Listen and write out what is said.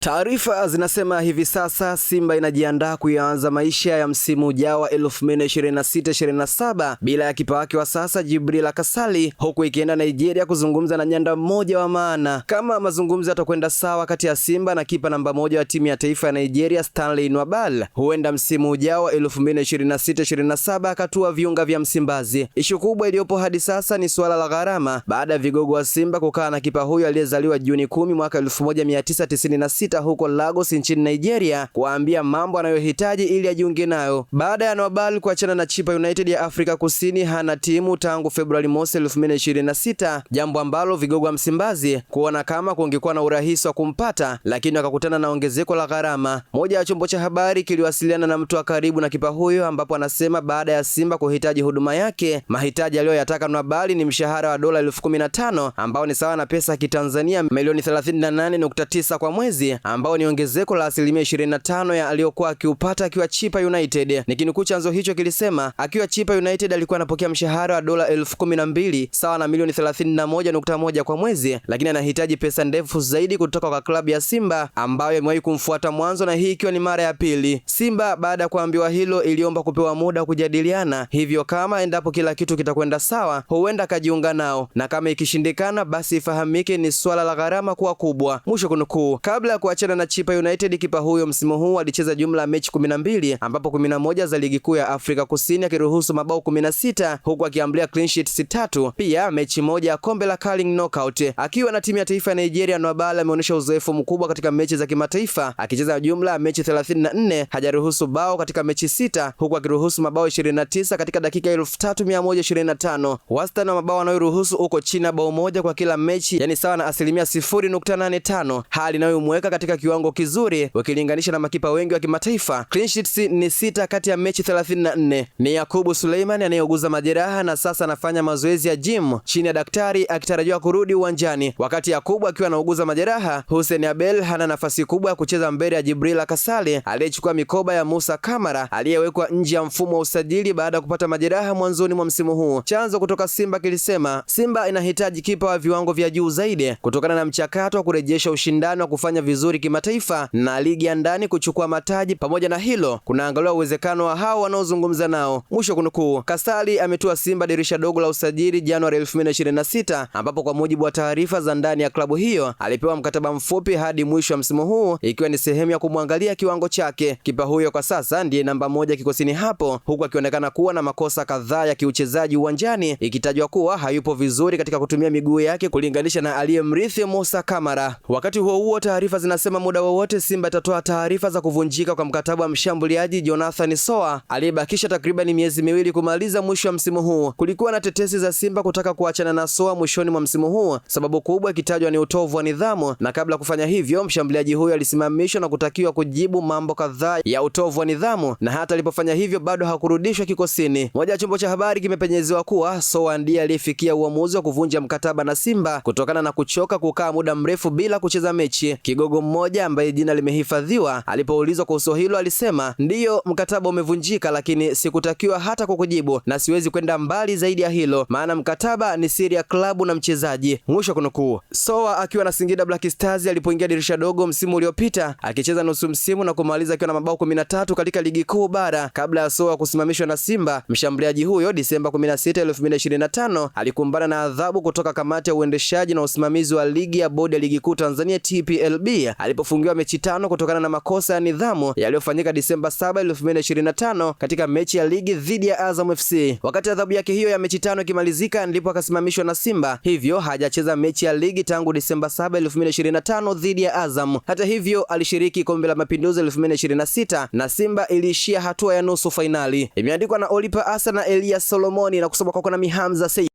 Taarifa zinasema hivi sasa Simba inajiandaa kuanza maisha ya msimu ujao wa 2026-27 bila ya kipa wake wa sasa Djibril Kasali, huku ikienda Nigeria kuzungumza na nyanda mmoja wa maana. Kama mazungumzo yatakwenda sawa kati ya Simba na kipa namba moja wa timu ya taifa ya Nigeria Stanley Nwabali, huenda msimu ujao wa 2026-27 akatua viunga vya Msimbazi. Ishu kubwa iliyopo hadi sasa ni suala la gharama, baada ya vigogo wa Simba kukaa na kipa huyo aliyezaliwa Juni 10 mwaka 1996 huko Lagos nchini Nigeria kuambia mambo anayohitaji ili ajiunge nayo. Baada ya Nwabali kuachana na Chippa United ya Afrika Kusini, hana timu tangu Februari mosi 2026, jambo ambalo vigogo wa Msimbazi kuona kama kungekuwa na urahisi wa kumpata, lakini wakakutana na ongezeko la gharama. Moja ya chombo cha habari kiliwasiliana na mtu wa karibu na kipa huyo, ambapo anasema baada ya Simba kuhitaji huduma yake, mahitaji aliyoyataka Nwabali ni mshahara wa dola 15,000 ambao ni sawa na pesa ya Kitanzania milioni 38.9 kwa mwezi, ambao ni ongezeko la asilimia 25 ya aliyokuwa akiupata akiwa Chippa United. Nikinukuu chanzo hicho kilisema, akiwa Chippa United alikuwa anapokea mshahara wa dola 12,000 sawa na milioni 31.1 kwa mwezi, lakini anahitaji pesa ndefu zaidi kutoka kwa klabu ya Simba ambayo imewahi kumfuata mwanzo, na hii ikiwa ni mara ya pili. Simba baada ya kuambiwa hilo iliomba kupewa muda kujadiliana, hivyo kama endapo kila kitu kitakwenda sawa huenda akajiunga nao, na kama ikishindikana basi ifahamike ni swala la gharama kuwa kubwa. Mwisho kunukuu. Kabla ya kuachana na Chippa United, kipa huyo msimu huu alicheza jumla ya mechi 12 ambapo 11 za ligi kuu ya Afrika Kusini akiruhusu mabao 16 huku akiambulia clean sheets 3, pia mechi moja ya kombe la Carling Knockout. Akiwa na timu ya taifa ya Nigeria, Nwabali ameonyesha uzoefu mkubwa katika mechi za kimataifa, akicheza jumla ya mechi 34, hajaruhusu bao katika mechi 6 huku akiruhusu mabao 29 katika dakika 3125. Wastani wa mabao anayoruhusu uko chini ya bao moja kwa kila mechi, yani sawa na asilimia 0.85, hali inayomweka katika kiwango kizuri ukilinganisha na makipa wengi wa kimataifa. Clean sheets ni 6 kati ya mechi 34. Ni Yakubu Suleiman anayeuguza majeraha na sasa anafanya mazoezi ya gym chini ya daktari akitarajiwa kurudi uwanjani. Wakati Yakubu akiwa anauguza majeraha, Hussein Abel hana nafasi kubwa ya kucheza mbele ya Djibril Kasali aliyechukua mikoba ya Musa Kamara aliyewekwa nje ya mfumo wa usajili baada ya kupata majeraha mwanzoni mwa msimu huu. Chanzo kutoka Simba kilisema Simba inahitaji kipa wa viwango vya juu zaidi kutokana na mchakato wa kurejesha ushindani wa kufanya vizuri kimataifa na ligi ya ndani kuchukua mataji. Pamoja na hilo, kunaangaliwa uwezekano wa hao wanaozungumza nao. Mwisho kunukuu. Kasali ametua Simba dirisha dogo la usajili Januari 2026, ambapo kwa mujibu wa taarifa za ndani ya klabu hiyo alipewa mkataba mfupi hadi mwisho wa msimu huu, ikiwa ni sehemu ya kumwangalia kiwango chake. Kipa huyo kwa sasa ndiye namba moja kikosini hapo, huku akionekana kuwa na makosa kadhaa ya kiuchezaji uwanjani, ikitajwa kuwa hayupo vizuri katika kutumia miguu yake kulinganisha na aliyemrithi Musa Kamara. Wakati huo huo, taarifa zinasema muda wowote Simba itatoa taarifa za kuvunjika kwa mkataba wa mshambuliaji Jonathan Soa aliyebakisha takriban miezi miwili kumaliza mwisho wa msimu huu. Kulikuwa na tetesi za Simba kutaka kuachana na Soa mwishoni mwa msimu huu, sababu kubwa ikitajwa ni utovu wa nidhamu, na kabla kufanya hivyo mshambuliaji huyo alisimamishwa na kutakiwa kujibu mambo kadhaa ya utovu wa nidhamu, na hata alipofanya hivyo bado hakurudishwa kikosini. Moja ya chombo cha habari kimepenyezewa kuwa Soa ndiye aliyefikia uamuzi wa kuvunja mkataba na Simba kutokana na kuchoka kukaa muda mrefu bila kucheza mechi. Kigogo mmoja ambaye jina limehifadhiwa alipoulizwa kuhusu hilo alisema, ndiyo mkataba umevunjika, lakini sikutakiwa hata kukujibu na siwezi kwenda mbali zaidi ya hilo, maana mkataba ni siri ya klabu na mchezaji. Mwisho kunukuu. Soa akiwa na Singida Black Stars alipoingia dirisha dogo msimu uliopita akicheza nusu msimu na kumaliza akiwa na mabao 13 katika ligi kuu bara. Kabla ya Soa kusimamishwa na Simba, mshambuliaji huyo Disemba 16, 2025 alikumbana na adhabu kutoka kamati ya uendeshaji na usimamizi wa ligi ya bodi ya ligi kuu Tanzania TPLB alipofungiwa mechi 5 kutokana na makosa ya nidhamu yaliyofanyika Disemba 7, 2025 katika mechi ya ligi dhidi ya Azam FC. Wakati adhabu yake hiyo ya mechi 5 ikimalizika, ndipo akasimamishwa na Simba, hivyo hajacheza mechi ya ligi tangu Disemba 7, 2025 dhidi ya Azam. Hata hivyo alishiriki kombe la Mapinduzi 2026 na Simba iliishia hatua ya nusu fainali. Imeandikwa na Olipa Asa na Elias Solomoni na kusoma kwa Mihamza Said.